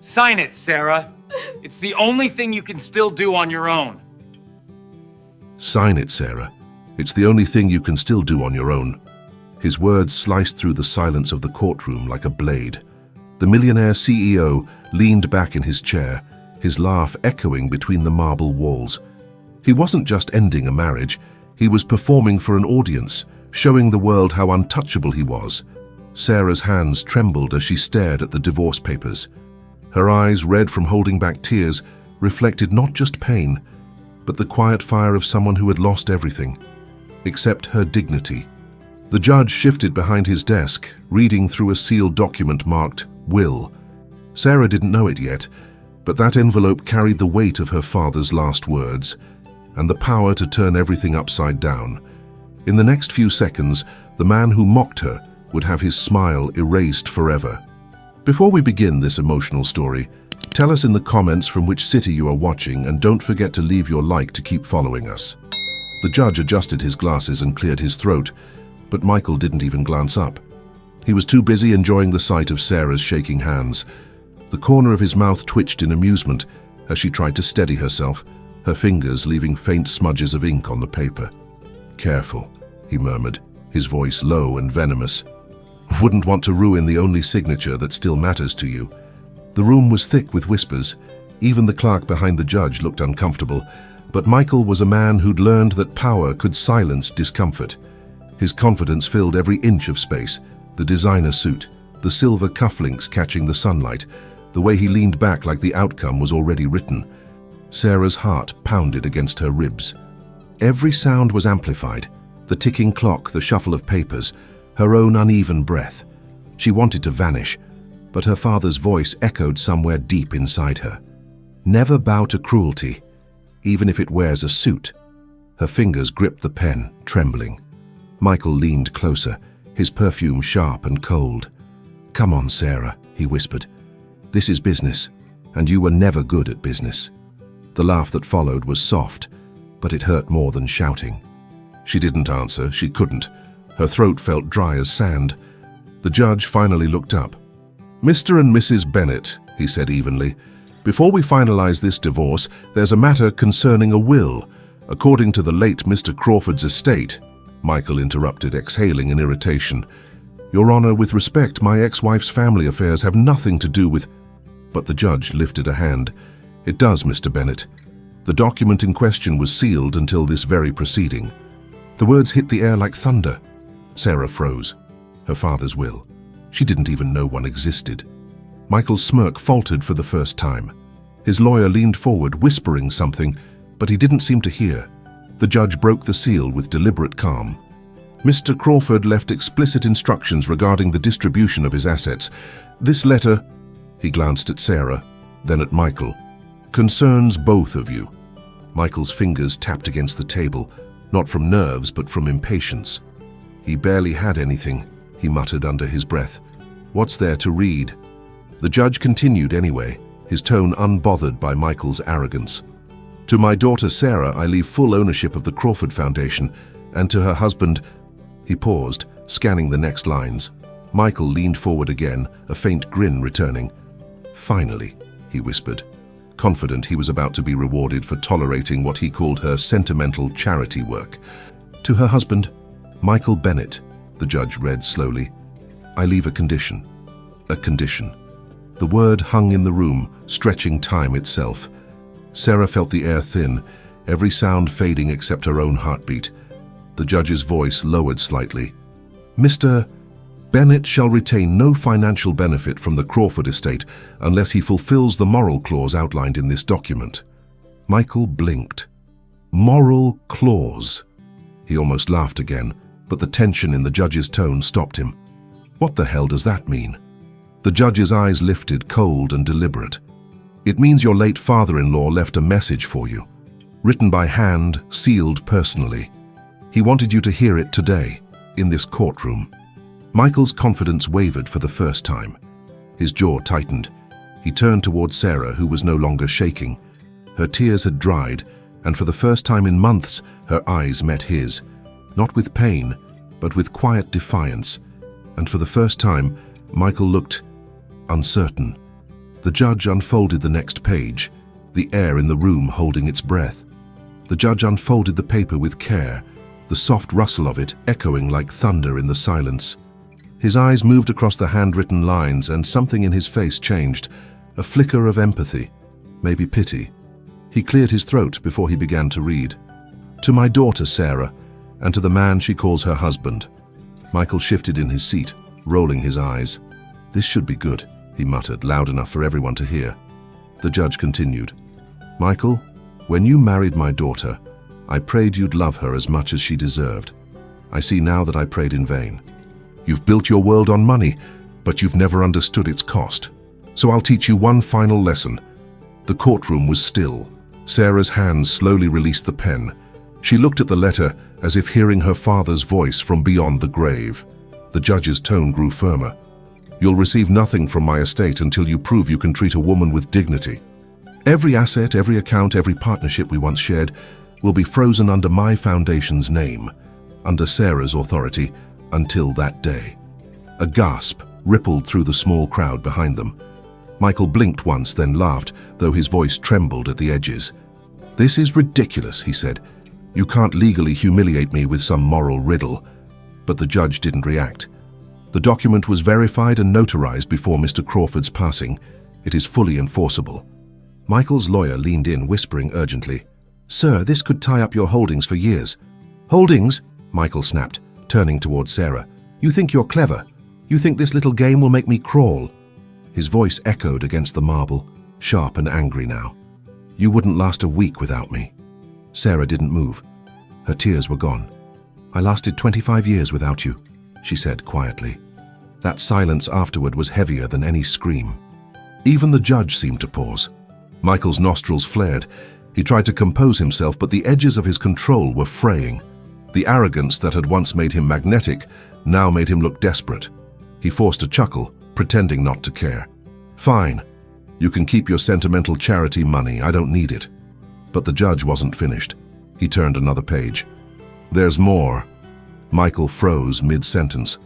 Sign it, Sarah. It's the only thing you can still do on your own. Sign it, Sarah. It's the only thing you can still do on your own. His words sliced through the silence of the courtroom like a blade. The Millionaire CEO leaned back in his chair, his laugh echoing between the marble walls. He wasn't just ending a marriage, he was performing for an audience, showing the world how untouchable he was. Sarah's hands trembled as she stared at the divorce papers. Her eyes, red from holding back tears, reflected not just pain, but the quiet fire of someone who had lost everything, except her dignity. The judge shifted behind his desk, reading through a sealed document marked Will. Sarah didn't know it yet, but that envelope carried the weight of her father's last words and the power to turn everything upside down. In the next few seconds, the man who mocked her would have his smile erased forever. Before we begin this emotional story, tell us in the comments from which city you are watching, and don't forget to leave your like to keep following us. The judge adjusted his glasses and cleared his throat, but Michael didn't even glance up. He was too busy enjoying the sight of Sarah's shaking hands. The corner of his mouth twitched in amusement as she tried to steady herself, her fingers leaving faint smudges of ink on the paper. "Careful," he murmured, his voice low and venomous. "Wouldn't want to ruin the only signature that still matters to you." The room was thick with whispers. Even the clerk behind the judge looked uncomfortable, but Michael was a man who'd learned that power could silence discomfort. His confidence filled every inch of space, the designer suit, the silver cufflinks catching the sunlight, the way he leaned back like the outcome was already written. Sarah's heart pounded against her ribs. Every sound was amplified, the ticking clock, the shuffle of papers, her own uneven breath. She wanted to vanish, but her father's voice echoed somewhere deep inside her. "Never bow to cruelty, even if it wears a suit." Her fingers gripped the pen, trembling. Michael leaned closer, his perfume sharp and cold. "Come on, Sarah," he whispered. "This is business, and you were never good at business." The laugh that followed was soft, but it hurt more than shouting. She didn't answer, she couldn't. Her throat felt dry as sand. The judge finally looked up. "Mr. and Mrs. Bennett," he said evenly, "before we finalize this divorce, there's a matter concerning a will. According to the late Mr. Crawford's estate," Michael interrupted, exhaling in irritation. "Your Honor, with respect, my ex-wife's family affairs have nothing to do with—" But the judge lifted a hand. "It does, Mr. Bennett. The document in question was sealed until this very proceeding." The words hit the air like thunder. Sarah froze. Her father's will. She didn't even know one existed. Michael's smirk faltered for the first time. His lawyer leaned forward, whispering something, but he didn't seem to hear. The judge broke the seal with deliberate calm. "Mr. Crawford left explicit instructions regarding the distribution of his assets. This letter," he glanced at Sarah, then at Michael, "concerns both of you." Michael's fingers tapped against the table, not from nerves but from impatience. "He barely had anything," he muttered under his breath. "What's there to read?" The judge continued anyway, his tone unbothered by Michael's arrogance. "To my daughter Sarah, I leave full ownership of the Crawford Foundation, and to her husband—" He paused, scanning the next lines. Michael leaned forward again, a faint grin returning. "Finally," he whispered, confident he was about to be rewarded for tolerating what he called her sentimental charity work. "To her husband, Michael Bennett," the judge read slowly, "I leave a condition." A condition. The word hung in the room, stretching time itself. Sarah felt the air thin, every sound fading except her own heartbeat. The judge's voice lowered slightly. "Mr. Bennett shall retain no financial benefit from the Crawford estate unless he fulfills the moral clause outlined in this document." Michael blinked. Moral clause. He almost laughed again, but the tension in the judge's tone stopped him. What the hell does that mean? The judge's eyes lifted, cold and deliberate. "It means your late father-in-law left a message for you, written by hand, sealed personally. He wanted you to hear it today, in this courtroom." Michael's confidence wavered for the first time. His jaw tightened. He turned toward Sarah, who was no longer shaking. Her tears had dried, and for the first time in months, her eyes met his, not with pain, but with quiet defiance. And for the first time, Michael looked uncertain. The judge unfolded the next page, the air in the room holding its breath. The judge unfolded the paper with care, the soft rustle of it echoing like thunder in the silence. His eyes moved across the handwritten lines, and something in his face changed, a flicker of empathy, maybe pity. He cleared his throat before he began to read. To my daughter, Sarah, and to the man she calls her husband. Michael shifted in his seat, rolling his eyes. This should be good, he muttered, loud enough for everyone to hear. The judge continued. Michael, when you married my daughter, I prayed you'd love her as much as she deserved. I see now that I prayed in vain. You've built your world on money, but you've never understood its cost. So I'll teach you one final lesson. The courtroom was still. Sarah's hands slowly released the pen. She looked at the letter as if hearing her father's voice from beyond the grave. The judge's tone grew firmer. You'll receive nothing from my estate until you prove you can treat a woman with dignity. Every asset, every account, every partnership we once shared will be frozen under my foundation's name, under Sarah's authority, until that day. A gasp rippled through the small crowd behind them. Michael blinked once, then laughed, though his voice trembled at the edges. This is ridiculous, he said. You can't legally humiliate me with some moral riddle. But the judge didn't react. The document was verified and notarized before Mr. Crawford's passing. It is fully enforceable. Michael's lawyer leaned in, whispering urgently, Sir, this could tie up your holdings for years. Holdings? Michael snapped, turning toward Sarah. You think you're clever? You think this little game will make me crawl? His voice echoed against the marble, sharp and angry now. You wouldn't last a week without me. Sarah didn't move. Her tears were gone. I lasted 25 years without you, she said quietly. That silence afterward was heavier than any scream. Even the judge seemed to pause. Michael's nostrils flared. He tried to compose himself, but the edges of his control were fraying. The arrogance that had once made him magnetic now made him look desperate. He forced a chuckle, pretending not to care. Fine. You can keep your sentimental charity money. I don't need it. But the judge wasn't finished. He turned another page. There's more. Michael froze mid-sentence.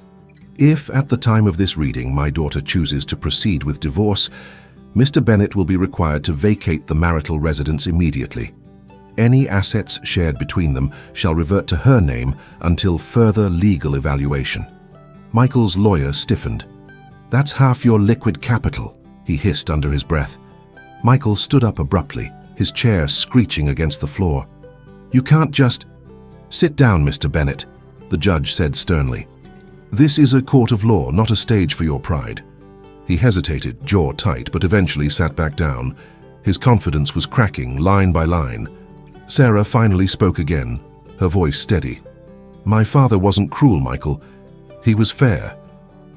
If, at the time of this reading, my daughter chooses to proceed with divorce, Mr. Bennett will be required to vacate the marital residence immediately. Any assets shared between them shall revert to her name until further legal evaluation. Michael's lawyer stiffened. That's half your liquid capital, he hissed under his breath. Michael stood up abruptly, his chair screeching against the floor. You can't just... Sit down, Mr. Bennett, the judge said sternly. This is a court of law, not a stage for your pride. He hesitated, jaw tight, but eventually sat back down. His confidence was cracking, line by line. Sarah finally spoke again, her voice steady. My father wasn't cruel, Michael. He was fair.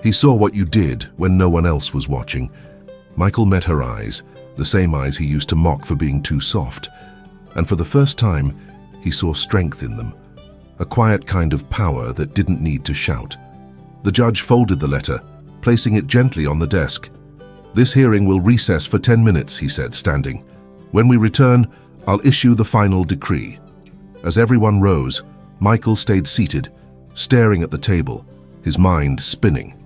He saw what you did when no one else was watching. Michael met her eyes, the same eyes he used to mock for being too soft. And for the first time, he saw strength in them, a quiet kind of power that didn't need to shout. The judge folded the letter, placing it gently on the desk. This hearing will recess for 10 minutes, he said, standing. When we return, I'll issue the final decree. As everyone rose, Michael stayed seated, staring at the table, his mind spinning.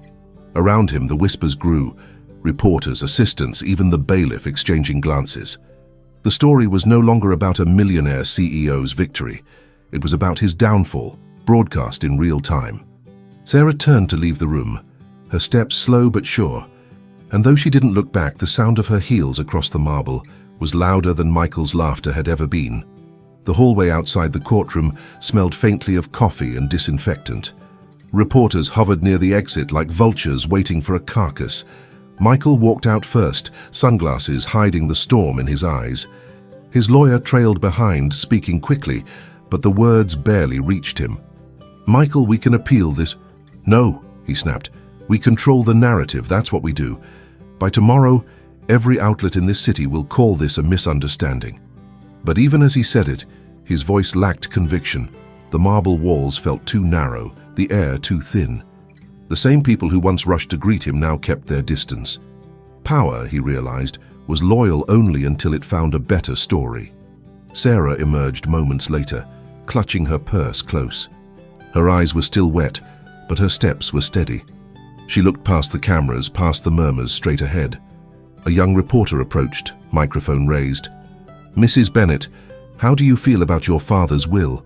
Around him, the whispers grew, reporters, assistants, even the bailiff exchanging glances. The story was no longer about a millionaire CEO's victory. It was about his downfall, broadcast in real time. Sarah turned to leave the room, her steps slow but sure, and though she didn't look back, the sound of her heels across the marble was louder than Michael's laughter had ever been. The hallway outside the courtroom smelled faintly of coffee and disinfectant. Reporters hovered near the exit like vultures waiting for a carcass. Michael walked out first, sunglasses hiding the storm in his eyes. His lawyer trailed behind, speaking quickly, but the words barely reached him. Michael, we can appeal this. No, he snapped. We control the narrative, that's what we do. By tomorrow, every outlet in this city will call this a misunderstanding. But even as he said it, his voice lacked conviction. The marble walls felt too narrow, the air too thin. The same people who once rushed to greet him now kept their distance. Power, he realized, was loyal only until it found a better story. Sarah emerged moments later, clutching her purse close. Her eyes were still wet, but her steps were steady. She looked past the cameras, past the murmurs, straight ahead. A young reporter approached, microphone raised. "Mrs. Bennett, how do you feel about your father's will?"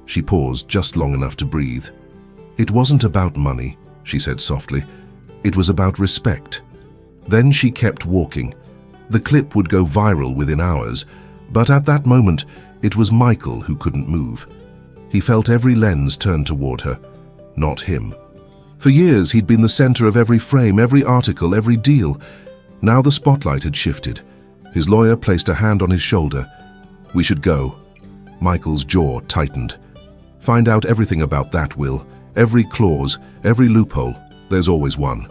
She paused just long enough to breathe. "It wasn't about money," she said softly. "It was about respect." Then she kept walking. The clip would go viral within hours, but at that moment, it was Michael who couldn't move. He felt every lens turned toward her, not him. For years, he'd been the center of every frame, every article, every deal. Now the spotlight had shifted. His lawyer placed a hand on his shoulder. "We should go." Michael's jaw tightened. "Find out everything about that will. Every clause, every loophole. There's always one."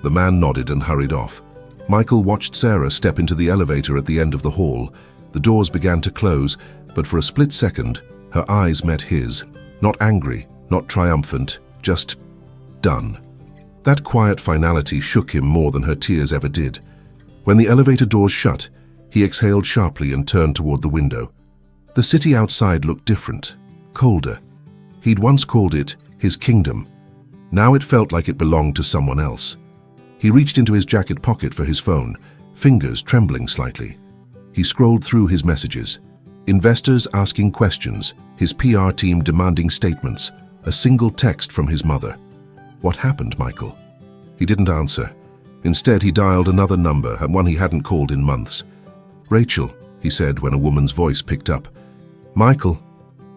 The man nodded and hurried off. Michael watched Sarah step into the elevator at the end of the hall. The doors began to close, but for a split second, her eyes met his. Not angry, not triumphant, just done. That quiet finality shook him more than her tears ever did. When the elevator doors shut, he exhaled sharply and turned toward the window. The city outside looked different, colder. He'd once called it his kingdom. Now it felt like it belonged to someone else. He reached into his jacket pocket for his phone, fingers trembling slightly. He scrolled through his messages. Investors asking questions, his PR team demanding statements, a single text from his mother. "What happened, Michael?" He didn't answer. Instead, he dialed another number, and one he hadn't called in months. "Rachel," he said when a woman's voice picked up. "Michael."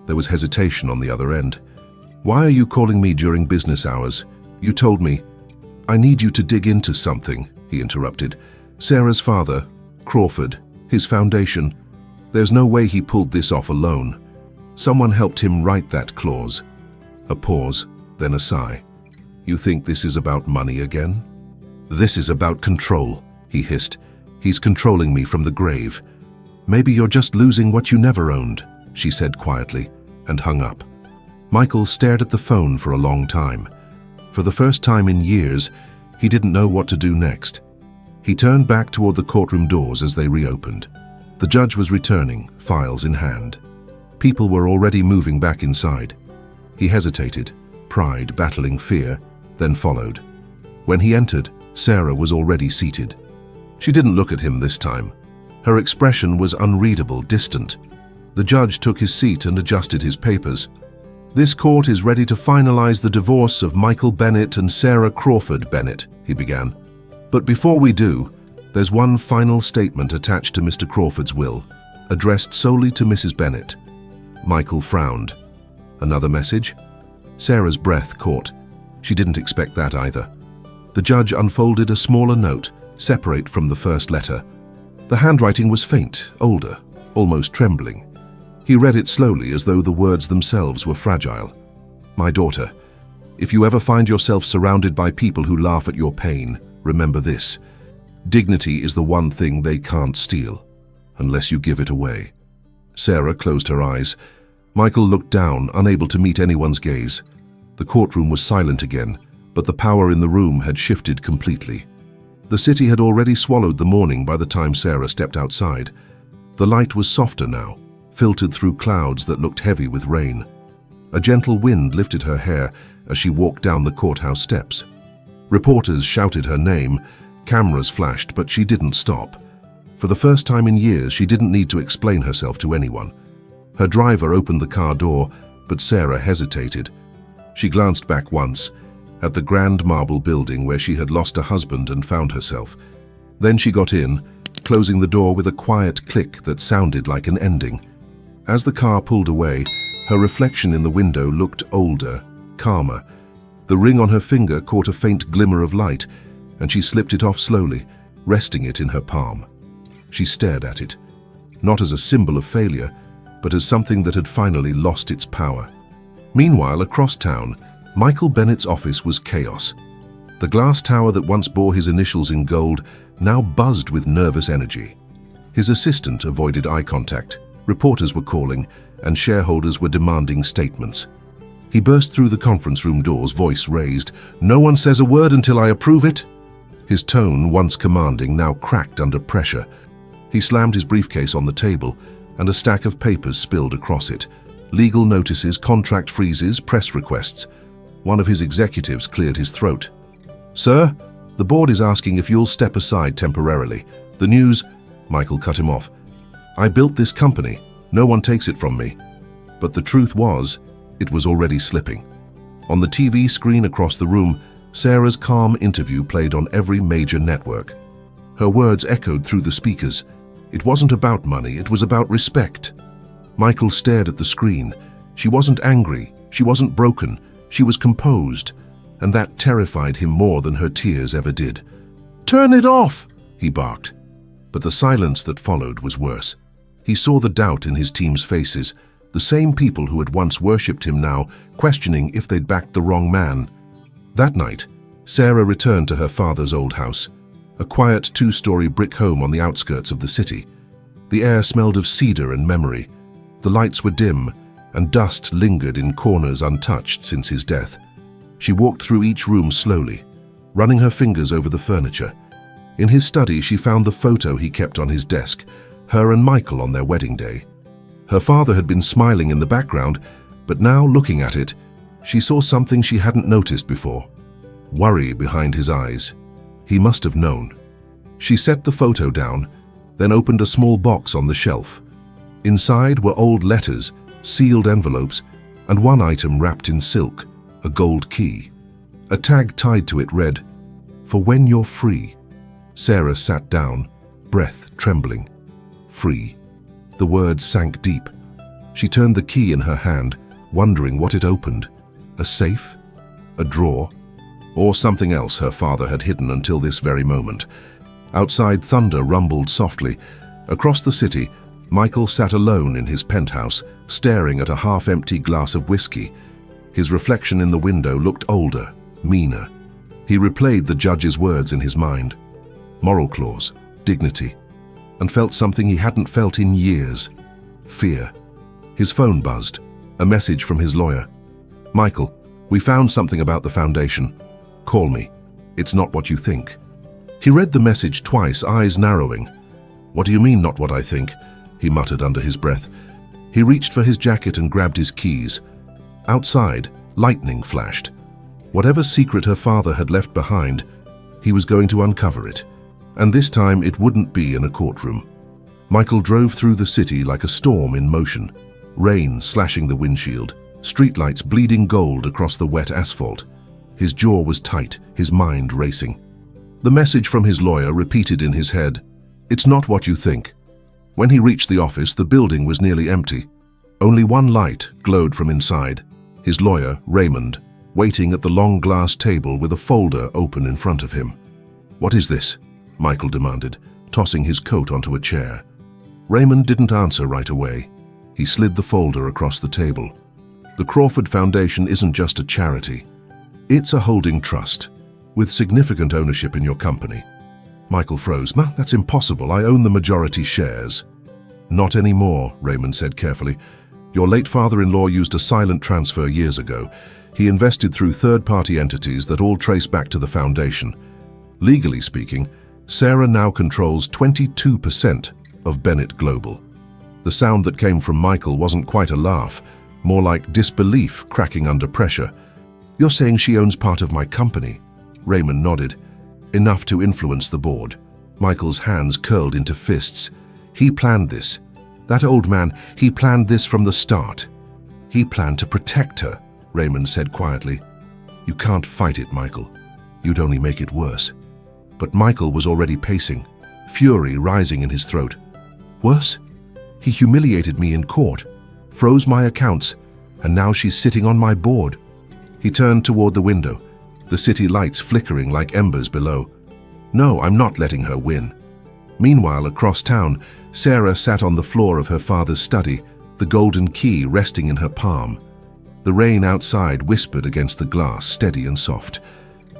There was hesitation on the other end. "Why are you calling me during business hours? You told me—" "I need you to dig into something," he interrupted. "Sarah's father, Crawford, his foundation. There's no way he pulled this off alone. Someone helped him write that clause." A pause, then a sigh. "You think this is about money again?" "This is about control," he hissed. "He's controlling me from the grave." "Maybe you're just losing what you never owned," she said quietly, and hung up. Michael stared at the phone for a long time. For the first time in years, he didn't know what to do next. He turned back toward the courtroom doors as they reopened. The judge was returning, files in hand. People were already moving back inside. He hesitated, pride battling fear, then followed. When he entered, Sarah was already seated. She didn't look at him this time. Her expression was unreadable, distant. The judge took his seat and adjusted his papers. "This court is ready to finalize the divorce of Michael Bennett and Sarah Crawford Bennett," he began. "But before we do, there's one final statement attached to Mr. Crawford's will, addressed solely to Mrs. Bennett." Michael frowned. "Another message?" Sarah's breath caught. She didn't expect that either. The judge unfolded a smaller note, separate from the first letter. The handwriting was faint, older, almost trembling. He read it slowly as though the words themselves were fragile. "My daughter, if you ever find yourself surrounded by people who laugh at your pain, remember this. Dignity is the one thing they can't steal, unless you give it away." Sarah closed her eyes. Michael looked down, unable to meet anyone's gaze. The courtroom was silent again, but the power in the room had shifted completely. The city had already swallowed the morning by the time Sarah stepped outside. The light was softer now, filtered through clouds that looked heavy with rain. A gentle wind lifted her hair as she walked down the courthouse steps. Reporters shouted her name, cameras flashed, but she didn't stop. For the first time in years, she didn't need to explain herself to anyone. Her driver opened the car door, but Sarah hesitated. She glanced back once, at the grand marble building where she had lost a husband and found herself. Then she got in, closing the door with a quiet click that sounded like an ending. As the car pulled away, her reflection in the window looked older, calmer. The ring on her finger caught a faint glimmer of light, and she slipped it off slowly, resting it in her palm. She stared at it, not as a symbol of failure, but as something that had finally lost its power. Meanwhile, across town, Michael Bennett's office was chaos. The glass tower that once bore his initials in gold now buzzed with nervous energy. His assistant avoided eye contact. Reporters were calling, and shareholders were demanding statements. He burst through the conference room doors, voice raised. "No one says a word until I approve it." His tone, once commanding, now cracked under pressure. He slammed his briefcase on the table, and a stack of papers spilled across it. Legal notices, contract freezes, press requests. One of his executives cleared his throat. "Sir, The board is asking if you'll step aside temporarily. The news—" Michael cut him off. "I built this company. No one takes it from me." But the truth was, it was already slipping. On the TV screen across the room, Sarah's calm interview played on every major network. Her words echoed through the speakers. It wasn't about money, it was about respect. Michael stared at the screen. She wasn't angry, she wasn't broken, she was composed, and that terrified him more than her tears ever did. "Turn it off!" he barked. But the silence that followed was worse. He saw the doubt in his team's faces, the same people who had once worshipped him now, questioning if they'd backed the wrong man. That night, Sarah returned to her father's old house, a quiet two-story brick home on the outskirts of the city. The air smelled of cedar and memory. The lights were dim, and dust lingered in corners untouched since his death. She walked through each room slowly, running her fingers over the furniture. In his study, she found the photo he kept on his desk, her and Michael on their wedding day. Her father had been smiling in the background, but now, looking at it, she saw something she hadn't noticed before. Worry behind his eyes. He must have known. She set the photo down, then opened a small box on the shelf. Inside were old letters, sealed envelopes, and one item wrapped in silk, a gold key. A tag tied to it read, "For when you're free." Sarah sat down, breath trembling. Free. The words sank deep. She turned the key in her hand, wondering what it opened. A safe? A drawer? Or something else her father had hidden until this very moment. Outside, thunder rumbled softly. Across the city, Michael sat alone in his penthouse, staring at a half-empty glass of whiskey. His reflection in the window looked older, meaner. He replayed the judge's words in his mind. Moral clause, dignity, and felt something he hadn't felt in years. Fear. His phone buzzed. A message from his lawyer. "Michael, we found something about the foundation. Call me. It's not what you think." He read the message twice, eyes narrowing. "What do you mean, not what I think?" he muttered under his breath. He reached for his jacket and grabbed his keys. Outside, lightning flashed. Whatever secret her father had left behind, he was going to uncover it. And this time it wouldn't be in a courtroom. Michael drove through the city like a storm in motion. Rain slashing the windshield, streetlights bleeding gold across the wet asphalt. His jaw was tight, his mind racing. The message from his lawyer repeated in his head, "It's not what you think." When he reached the office, the building was nearly empty. Only one light glowed from inside. His lawyer, Raymond, waiting at the long glass table with a folder open in front of him. "What is this?" Michael demanded, tossing his coat onto a chair. Raymond didn't answer right away. He slid the folder across the table. "The Crawford Foundation isn't just a charity. It's a holding trust, with significant ownership in your company." Michael froze. "That's impossible. I own the majority shares." "Not anymore," Raymond said carefully. "Your late father-in-law used a silent transfer years ago. He invested through third-party entities that all trace back to the foundation. Legally speaking, Sarah now controls 22% of Bennett Global." The sound that came from Michael wasn't quite a laugh, more like disbelief cracking under pressure. "You're saying she owns part of my company?" Raymond nodded. "Enough to influence the board." Michael's hands curled into fists. "He planned this. That old man, he planned this from the start. He planned to protect her," Raymond said quietly. "You can't fight it, Michael. You'd only make it worse." But Michael was already pacing, fury rising in his throat. "Worse? He humiliated me in court, froze my accounts, and now she's sitting on my board." He turned toward the window, the city lights flickering like embers below. "No, I'm not letting her win." Meanwhile, across town, Sarah sat on the floor of her father's study, the golden key resting in her palm. The rain outside whispered against the glass, steady and soft.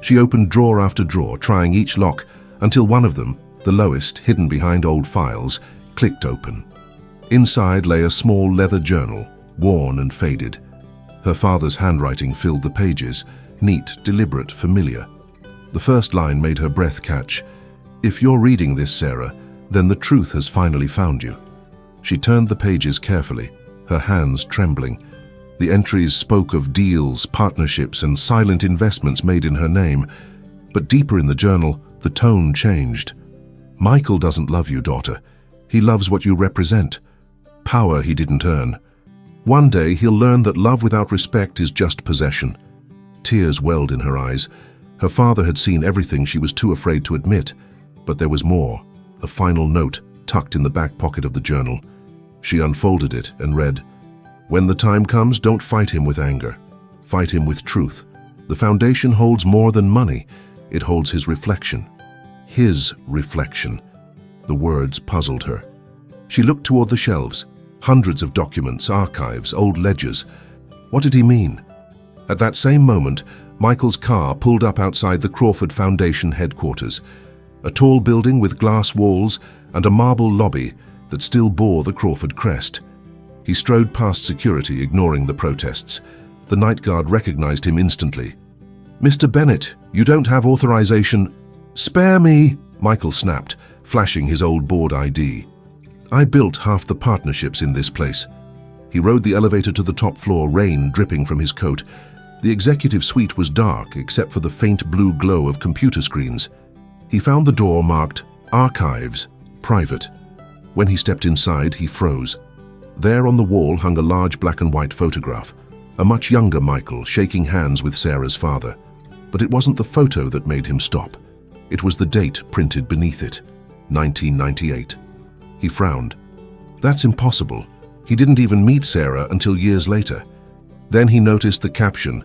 She opened drawer after drawer, trying each lock, until one of them, the lowest, hidden behind old files, clicked open. Inside lay a small leather journal, worn and faded. Her father's handwriting filled the pages, neat, deliberate, familiar. The first line made her breath catch. "If you're reading this, Sarah, then the truth has finally found you." She turned the pages carefully, her hands trembling. The entries spoke of deals, partnerships, and silent investments made in her name. But deeper in the journal, the tone changed. Michael doesn't love you, daughter. He loves what you represent. Power he didn't earn. One day he'll learn that love without respect is just possession. Tears welled in her eyes. Her father had seen everything she was too afraid to admit. But there was more, a final note tucked in the back pocket of the journal. She unfolded it and read, "When the time comes, don't fight him with anger. Fight him with truth. The foundation holds more than money. It holds his reflection." His reflection. The words puzzled her. She looked toward the shelves. Hundreds of documents, archives, old ledgers. What did he mean? At that same moment, Michael's car pulled up outside the Crawford Foundation headquarters. A tall building with glass walls and a marble lobby that still bore the Crawford crest. He strode past security, ignoring the protests. The night guard recognized him instantly. "Mr. Bennett, you don't have authorization." "Spare me," Michael snapped, flashing his old board ID. "I built half the partnerships in this place." He rode the elevator to the top floor, rain dripping from his coat. The executive suite was dark, except for the faint blue glow of computer screens. He found the door marked Archives, Private. When he stepped inside, he froze. There on the wall hung a large black and white photograph, a much younger Michael shaking hands with Sarah's father. But it wasn't the photo that made him stop. It was the date printed beneath it, 1998. He frowned. That's impossible. He didn't even meet Sarah until years later. Then he noticed the caption,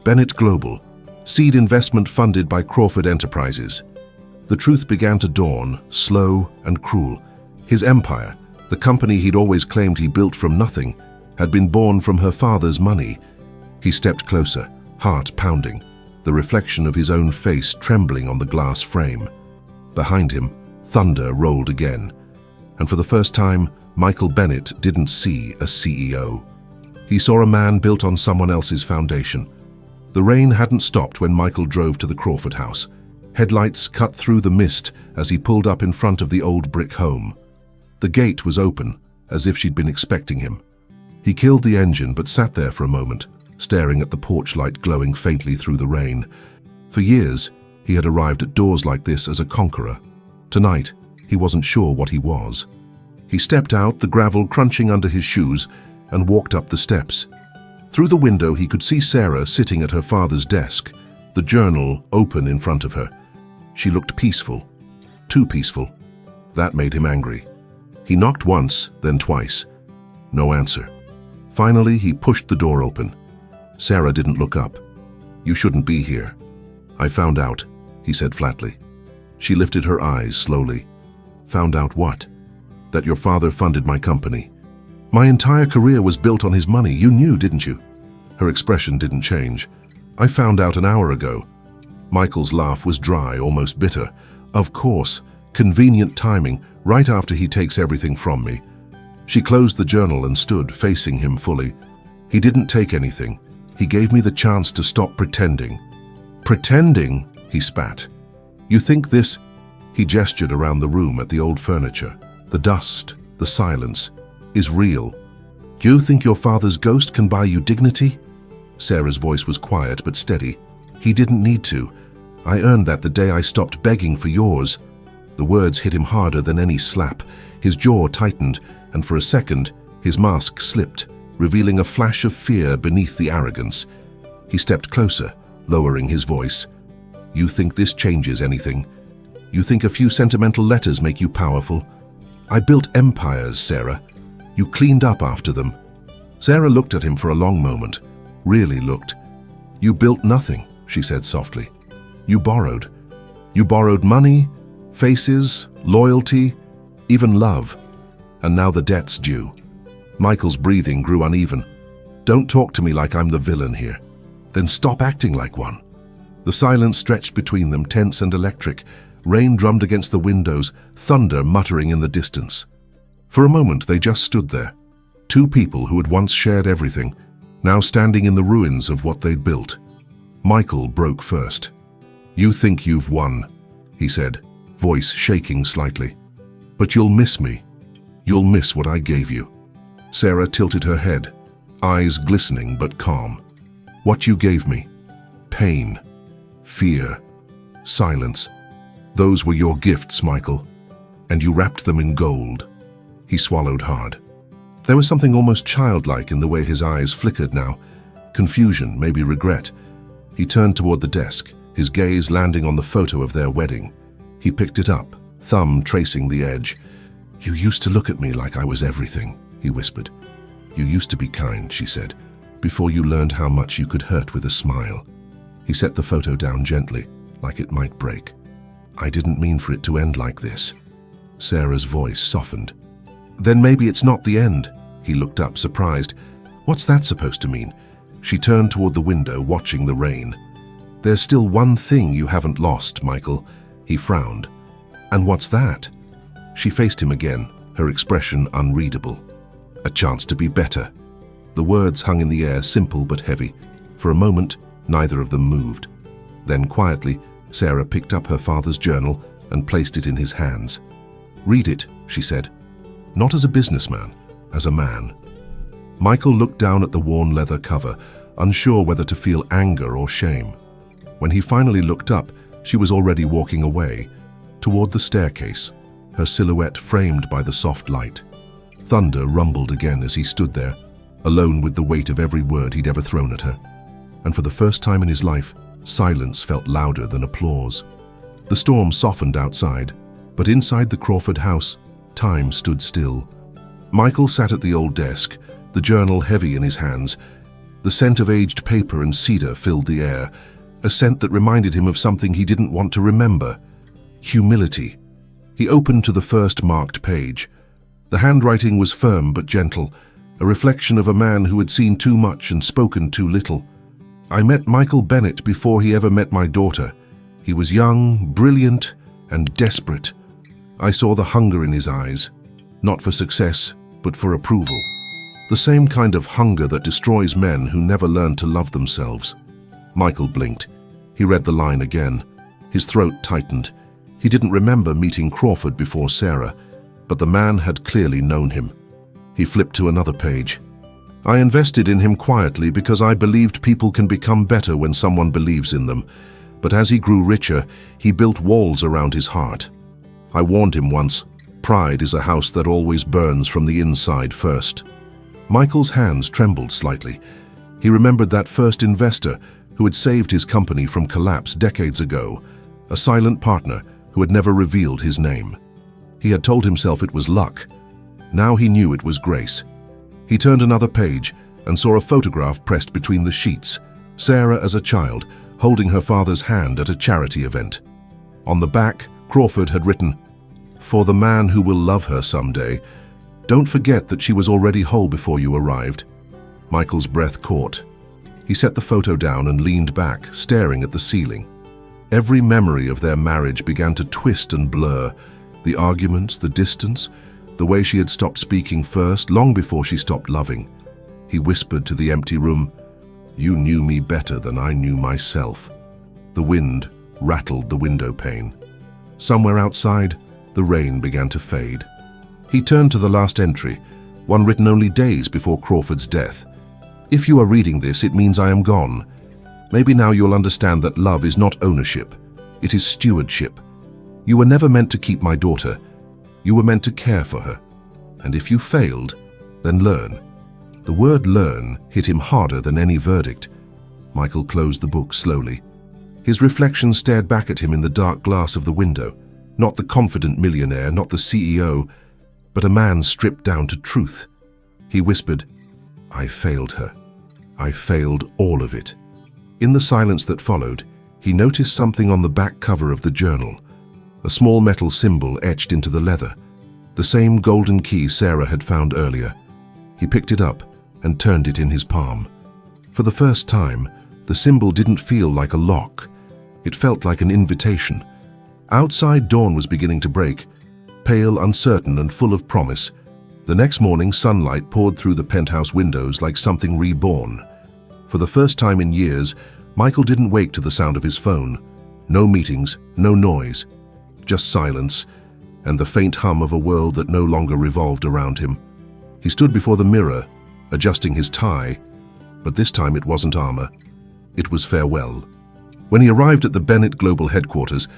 Bennett Global, seed investment funded by Crawford Enterprises. The truth began to dawn, slow and cruel. His empire, the company he'd always claimed he built from nothing, had been born from her father's money. He stepped closer, heart pounding, the reflection of his own face trembling on the glass frame. Behind him, thunder rolled again. And for the first time, Michael Bennett didn't see a CEO. He saw a man built on someone else's foundation. The rain hadn't stopped when Michael drove to the Crawford house. Headlights cut through the mist as he pulled up in front of the old brick home. The gate was open, as if she'd been expecting him. He killed the engine but sat there for a moment, staring at the porch light glowing faintly through the rain. For years, he had arrived at doors like this as a conqueror. Tonight, he wasn't sure what he was. He stepped out, the gravel crunching under his shoes, and walked up the steps. Through the window, he could see Sarah sitting at her father's desk, the journal open in front of her. She looked peaceful, too peaceful. That made him angry. He knocked once, then twice. No answer. Finally, he pushed the door open. Sarah didn't look up. "You shouldn't be here." "I found out," he said flatly. She lifted her eyes slowly. "Found out what?" "That your father funded my company. My entire career was built on his money. You knew, didn't you?" Her expression didn't change. "I found out an hour ago." Michael's laugh was dry, almost bitter. "Of course. Convenient timing, right after he takes everything from me." She closed the journal and stood, facing him fully. "He didn't take anything. He gave me the chance to stop pretending." "Pretending?" he spat. "You think this—" He gestured around the room at the old furniture. "The dust, the silence, is real. You think your father's ghost can buy you dignity?" Sarah's voice was quiet but steady. "He didn't need to. I earned that the day I stopped begging for yours." The words hit him harder than any slap. His jaw tightened, and for a second, his mask slipped, revealing a flash of fear beneath the arrogance. He stepped closer, lowering his voice. "You think this changes anything? You think a few sentimental letters make you powerful? I built empires, Sarah. You cleaned up after them." Sarah looked at him for a long moment, really looked. "You built nothing," she said softly. "You borrowed. You borrowed money, faces, loyalty, even love. And now the debt's due." Michael's breathing grew uneven. "Don't talk to me like I'm the villain here. Then stop acting like one." The silence stretched between them, tense and electric. Rain drummed against the windows, thunder muttering in the distance. For a moment they just stood there. Two people who had once shared everything, now standing in the ruins of what they'd built. Michael broke first. "You think you've won," he said, voice shaking slightly. "But you'll miss me. You'll miss what I gave you." Sarah tilted her head, eyes glistening but calm. "What you gave me. Pain. Fear. Silence. Those were your gifts, Michael, and you wrapped them in gold. He swallowed hard. There was something almost childlike in the way his eyes flickered now. Confusion, maybe regret. He turned toward the desk, his gaze landing on the photo of their wedding. He picked it up, thumb tracing the edge. "You used to look at me like I was everything," he whispered. "You used to be kind," she said, "before you learned how much you could hurt with a smile." He set the photo down gently, like it might break. "I didn't mean for it to end like this." Sarah's voice softened. "Then maybe it's not the end." He looked up, surprised. "What's that supposed to mean?" She turned toward the window, watching the rain. "There's still one thing you haven't lost, Michael." He frowned. "And what's that?" She faced him again, her expression unreadable. "A chance to be better." The words hung in the air, simple but heavy. For a moment, neither of them moved. Then quietly, Sarah picked up her father's journal and placed it in his hands. "Read it," she said. "Not as a businessman, as a man." Michael looked down at the worn leather cover, unsure whether to feel anger or shame. When he finally looked up, she was already walking away, toward the staircase, her silhouette framed by the soft light. Thunder rumbled again as he stood there, alone with the weight of every word he'd ever thrown at her. And for the first time in his life, silence felt louder than applause. The storm softened outside, but inside the Crawford house, time stood still. Michael sat at the old desk, the journal heavy in his hands. The scent of aged paper and cedar filled the air, a scent that reminded him of something he didn't want to remember: humility. He opened to the first marked page. The handwriting was firm but gentle, a reflection of a man who had seen too much and spoken too little. "I met Michael Bennett before he ever met my daughter. He was young, brilliant, and desperate. I saw the hunger in his eyes, not for success, but for approval. The same kind of hunger that destroys men who never learn to love themselves." Michael blinked. He read the line again. His throat tightened. He didn't remember meeting Crawford before Sarah, but the man had clearly known him. He flipped to another page. "I invested in him quietly because I believed people can become better when someone believes in them. But as he grew richer, he built walls around his heart. I warned him once, pride is a house that always burns from the inside first." Michael's hands trembled slightly. He remembered that first investor who had saved his company from collapse decades ago, a silent partner who had never revealed his name. He had told himself it was luck. Now he knew it was grace. He turned another page and saw a photograph pressed between the sheets, Sarah as a child, holding her father's hand at a charity event. On the back, Crawford had written, "For the man who will love her someday. Don't forget that she was already whole before you arrived." Michael's breath caught. He set the photo down and leaned back, staring at the ceiling. Every memory of their marriage began to twist and blur. The arguments, the distance, the way she had stopped speaking first, long before she stopped loving. He whispered to the empty room, "You knew me better than I knew myself." The wind rattled the window pane. Somewhere outside, the rain began to fade. He turned to the last entry, one written only days before Crawford's death. "If you are reading this, it means I am gone. Maybe now you'll understand that love is not ownership. It is stewardship. You were never meant to keep my daughter. You were meant to care for her. And if you failed, then learn." The word learn hit him harder than any verdict. Michael closed the book slowly. His reflection stared back at him in the dark glass of the window. Not the confident millionaire, not the CEO, but a man stripped down to truth. He whispered, "I failed her. I failed all of it." In the silence that followed, he noticed something on the back cover of the journal, a small metal symbol etched into the leather, the same golden key Sarah had found earlier. He picked it up and turned it in his palm. For the first time, the symbol didn't feel like a lock. It felt like an invitation. Outside, dawn was beginning to break, pale, uncertain, and full of promise. The next morning, sunlight poured through the penthouse windows like something reborn. For the first time in years, Michael didn't wake to the sound of his phone. No meetings, no noise, just silence, and the faint hum of a world that no longer revolved around him. He stood before the mirror, adjusting his tie, but this time it wasn't armor. It was farewell. When he arrived at the Bennett Global headquarters,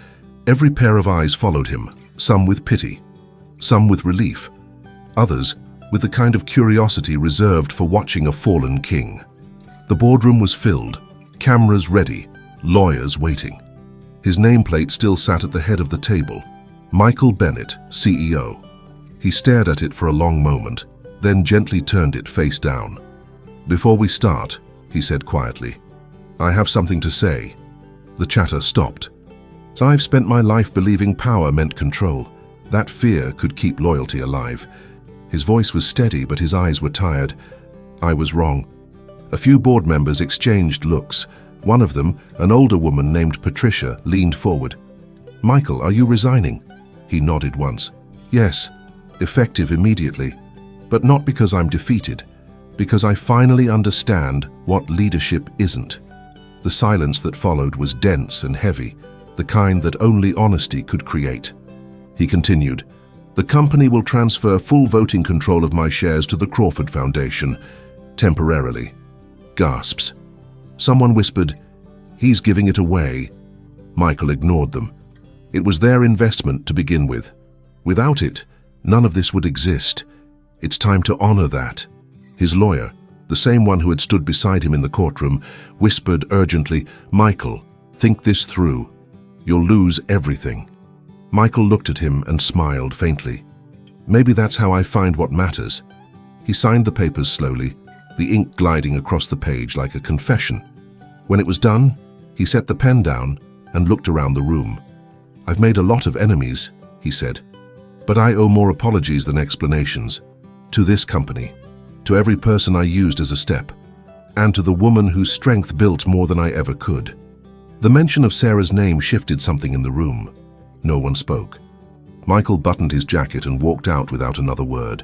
every pair of eyes followed him, some with pity, some with relief, others with the kind of curiosity reserved for watching a fallen king. The boardroom was filled, cameras ready, lawyers waiting. His nameplate still sat at the head of the table. Michael Bennett, CEO. He stared at it for a long moment, then gently turned it face down. "Before we start," he said quietly, "I have something to say." The chatter stopped. "I've spent my life believing power meant control. That fear could keep loyalty alive." His voice was steady, but his eyes were tired. "I was wrong." A few board members exchanged looks. One of them, an older woman named Patricia, leaned forward. "Michael, are you resigning?" He nodded once. "Yes, effective immediately. But not because I'm defeated, because I finally understand what leadership isn't." The silence that followed was dense and heavy, the kind that only honesty could create. He continued, "The company will transfer full voting control of my shares to the Crawford Foundation, temporarily." Gasps. Someone whispered, "He's giving it away." Michael ignored them. It was their investment to begin with. Without it, none of this would exist. It's time to honor that. His lawyer, the same one who had stood beside him in the courtroom, whispered urgently, "Michael, think this through. You'll lose everything." Michael looked at him and smiled faintly. "Maybe that's how I find what matters." He signed the papers slowly, the ink gliding across the page like a confession. When it was done, he set the pen down and looked around the room. "I've made a lot of enemies," he said, "but I owe more apologies than explanations. To this company, to every person I used as a step, and to the woman whose strength built more than I ever could." The mention of Sarah's name shifted something in the room. No one spoke. Michael buttoned his jacket and walked out without another word.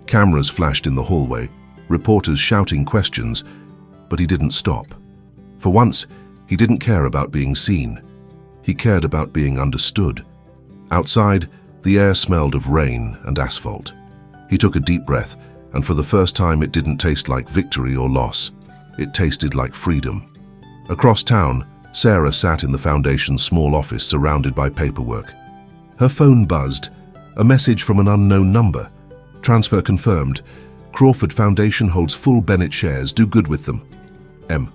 Cameras flashed in the hallway, reporters shouting questions, but he didn't stop. For once, he didn't care about being seen. He cared about being understood. Outside, the air smelled of rain and asphalt. He took a deep breath, and for the first time it didn't taste like victory or loss. It tasted like freedom. Across town, Sarah sat in the foundation's small office surrounded by paperwork. Her phone buzzed, a message from an unknown number. "Transfer confirmed. Crawford Foundation holds full Bennett shares. Do good with them. M."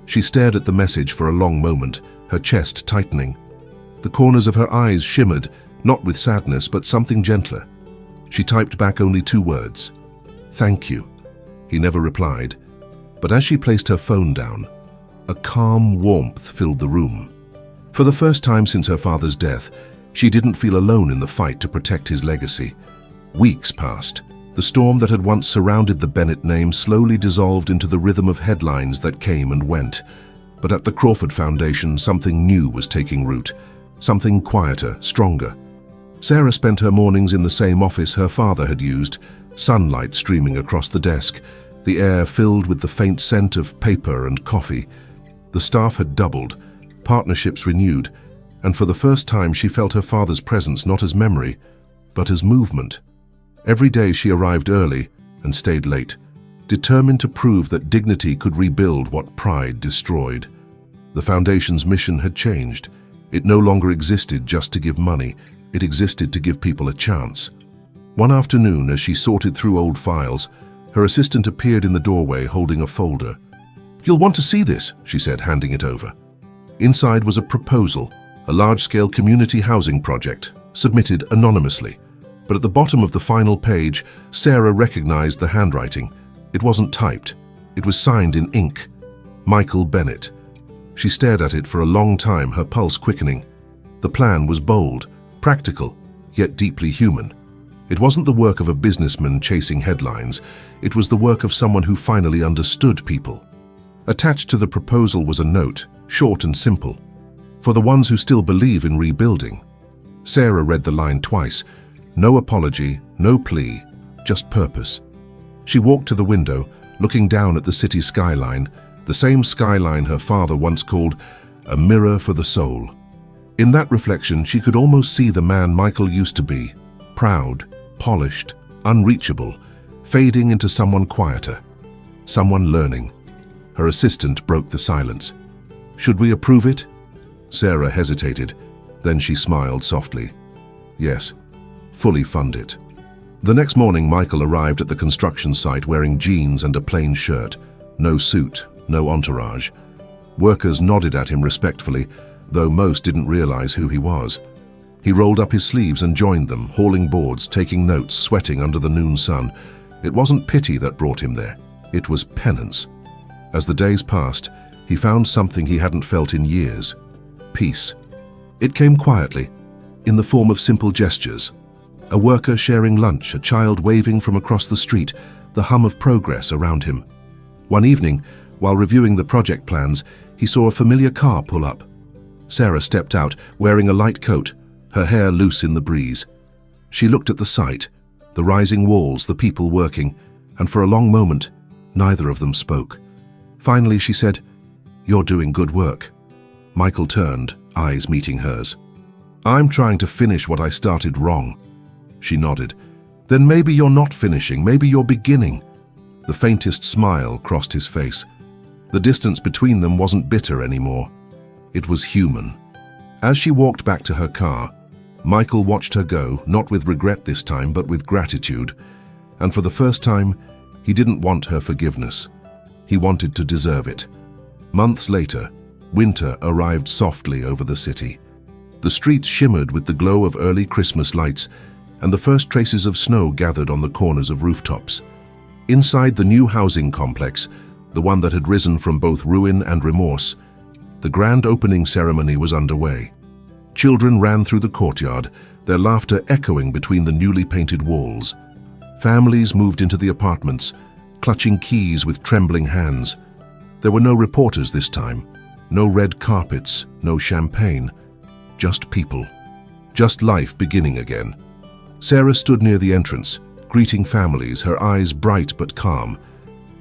She stared at the message for a long moment, her chest tightening. The corners of her eyes shimmered, not with sadness, but something gentler. She typed back only 2 words. "Thank you." He never replied, but as she placed her phone down, a calm warmth filled the room. For the first time since her father's death, she didn't feel alone in the fight to protect his legacy. Weeks passed. The storm that had once surrounded the Bennett name slowly dissolved into the rhythm of headlines that came and went. But at the Crawford Foundation, something new was taking root, something quieter, stronger. Sarah spent her mornings in the same office her father had used, sunlight streaming across the desk, the air filled with the faint scent of paper and coffee. The staff had doubled, partnerships renewed, and for the first time she felt her father's presence not as memory, but as movement. Every day she arrived early and stayed late, determined to prove that dignity could rebuild what pride destroyed. The Foundation's mission had changed. It no longer existed just to give money, it existed to give people a chance. One afternoon, as she sorted through old files, her assistant appeared in the doorway holding a folder. "You'll want to see this," she said, handing it over. Inside was a proposal, a large-scale community housing project, submitted anonymously. But at the bottom of the final page, Sarah recognized the handwriting. It wasn't typed. It was signed in ink. Michael Bennett. She stared at it for a long time, her pulse quickening. The plan was bold, practical, yet deeply human. It wasn't the work of a businessman chasing headlines. It was the work of someone who finally understood people. Attached to the proposal was a note, short and simple. "For the ones who still believe in rebuilding." Sarah read the line twice. No apology, no plea, just purpose. She walked to the window, looking down at the city skyline, the same skyline her father once called a mirror for the soul. In that reflection, she could almost see the man Michael used to be, proud, polished, unreachable, fading into someone quieter, someone learning. Her assistant broke the silence. "Should we approve it?" Sarah hesitated, then she smiled softly. Yes, fully fund it. The next morning, Michael arrived at the construction site wearing jeans and a plain shirt. No suit, no entourage. Workers nodded at him respectfully, though most didn't realize who he was. He rolled up his sleeves and joined them, hauling boards, taking notes, sweating under the noon sun. It wasn't pity that brought him there. It was penance. As the days passed, he found something he hadn't felt in years. Peace. It came quietly, in the form of simple gestures. A worker sharing lunch, a child waving from across the street, the hum of progress around him. One evening, while reviewing the project plans, he saw a familiar car pull up. Sarah stepped out, wearing a light coat, her hair loose in the breeze. She looked at the site, the rising walls, the people working, and for a long moment, neither of them spoke. Finally, she said, "You're doing good work." Michael turned, eyes meeting hers. "I'm trying to finish what I started wrong." She nodded. "Then maybe you're not finishing, maybe you're beginning." The faintest smile crossed his face. The distance between them wasn't bitter anymore. It was human. As she walked back to her car, Michael watched her go, not with regret this time, but with gratitude. And for the first time, he didn't want her forgiveness. He wanted to deserve it. Months later, winter arrived softly over the city. The streets shimmered with the glow of early Christmas lights, and the first traces of snow gathered on the corners of rooftops. Inside the new housing complex, the one that had risen from both ruin and remorse, the grand opening ceremony was underway. Children ran through the courtyard, their laughter echoing between the newly painted walls. Families moved into the apartments, clutching keys with trembling hands. There were no reporters this time, no red carpets, no champagne, just people, just life beginning again. Sarah stood near the entrance, greeting families, her eyes bright but calm.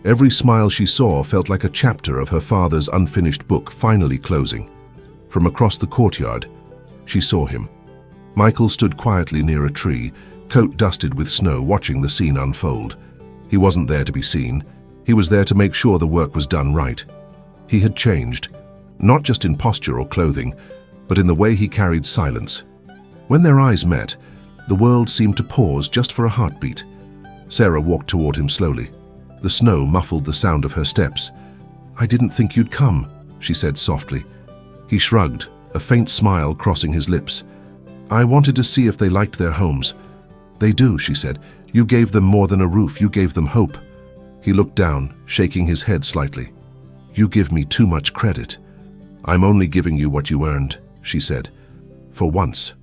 Every smile she saw felt like a chapter of her father's unfinished book finally closing. From across the courtyard, she saw him. Michael stood quietly near a tree, coat dusted with snow, watching the scene unfold. He wasn't there to be seen. He was there to make sure the work was done right. He had changed, not just in posture or clothing, but in the way he carried silence. When their eyes met, the world seemed to pause just for a heartbeat. Sarah walked toward him slowly. The snow muffled the sound of her steps. "I didn't think you'd come," she said softly. He shrugged, a faint smile crossing his lips. "I wanted to see if they liked their homes." "They do," she said. "You gave them more than a roof, you gave them hope." He looked down, shaking his head slightly. "You give me too much credit." "I'm only giving you what you earned," she said. "For once."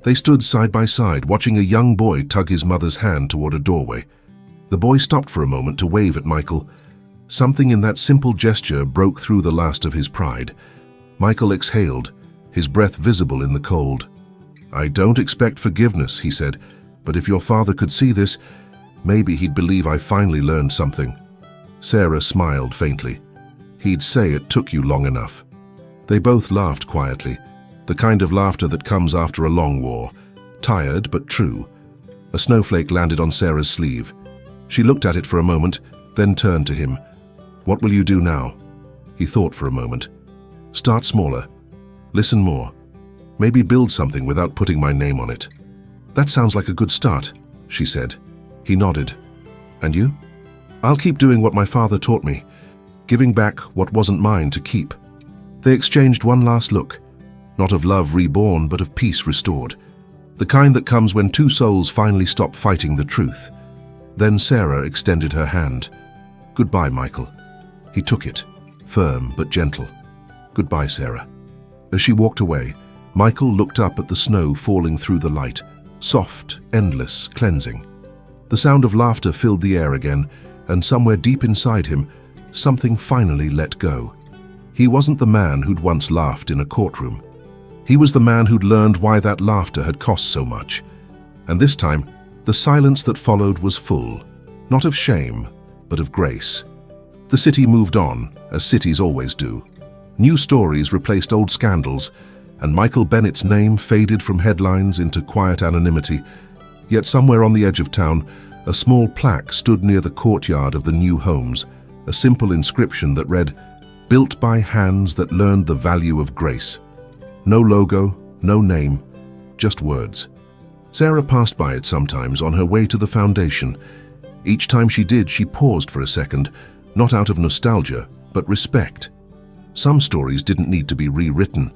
They stood side by side, watching a young boy tug his mother's hand toward a doorway. The boy stopped for a moment to wave at Michael. Something in that simple gesture broke through the last of his pride. Michael exhaled, his breath visible in the cold. "I don't expect forgiveness," he said, "but if your father could see this, maybe he'd believe I finally learned something." Sarah smiled faintly. "He'd say it took you long enough." They both laughed quietly, the kind of laughter that comes after a long war, tired but true. A snowflake landed on Sarah's sleeve. She looked at it for a moment, then turned to him. "What will you do now?" He thought for a moment. "Start smaller. Listen more. Maybe build something without putting my name on it." "That sounds like a good start," she said. He nodded. "And you?" "I'll keep doing what my father taught me, giving back what wasn't mine to keep." They exchanged one last look, not of love reborn, but of peace restored, the kind that comes when two souls finally stop fighting the truth. Then Sarah extended her hand. "Goodbye, Michael." He took it, firm but gentle. "Goodbye, Sarah." As she walked away, Michael looked up at the snow falling through the light, soft, endless, cleansing. The sound of laughter filled the air again, and somewhere deep inside him, something finally let go. He wasn't the man who'd once laughed in a courtroom. He was the man who'd learned why that laughter had cost so much. And this time, the silence that followed was full, not of shame, but of grace. The city moved on, as cities always do. New stories replaced old scandals, and Michael Bennett's name faded from headlines into quiet anonymity. Yet somewhere on the edge of town, a small plaque stood near the courtyard of the new homes, a simple inscription that read, "Built by hands that learned the value of grace." No logo, no name, just words. Sarah passed by it sometimes on her way to the foundation. Each time she did, she paused for a second, not out of nostalgia, but respect. Some stories didn't need to be rewritten.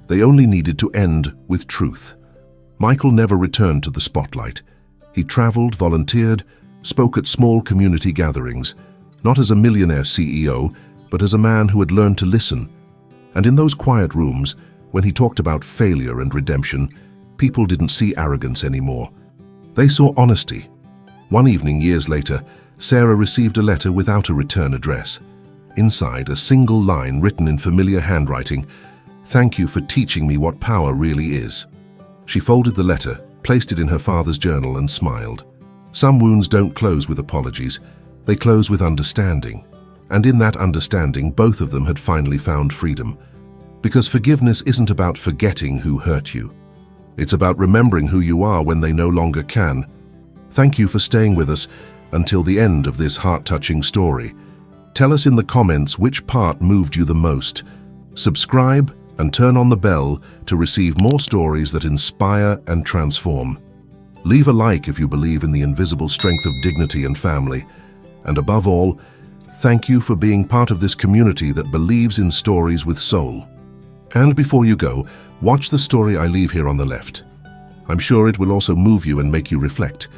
They only needed to end with truth. Michael never returned to the spotlight. He traveled, volunteered, spoke at small community gatherings, not as a millionaire CEO, but as a man who had learned to listen. And in those quiet rooms, when he talked about failure and redemption, people didn't see arrogance anymore. They saw honesty. One evening, years later, Sarah received a letter without a return address. Inside, a single line written in familiar handwriting, "Thank you for teaching me what power really is." She folded the letter, placed it in her father's journal, and smiled. Some wounds don't close with apologies, they close with understanding. And in that understanding, both of them had finally found freedom. Because forgiveness isn't about forgetting who hurt you. It's about remembering who you are when they no longer can. Thank you for staying with us until the end of this heart-touching story. Tell us in the comments which part moved you the most. Subscribe and turn on the bell to receive more stories that inspire and transform. Leave a like if you believe in the invisible strength of dignity and family. And above all, thank you for being part of this community that believes in stories with soul. And before you go, watch the story I leave here on the left. I'm sure it will also move you and make you reflect.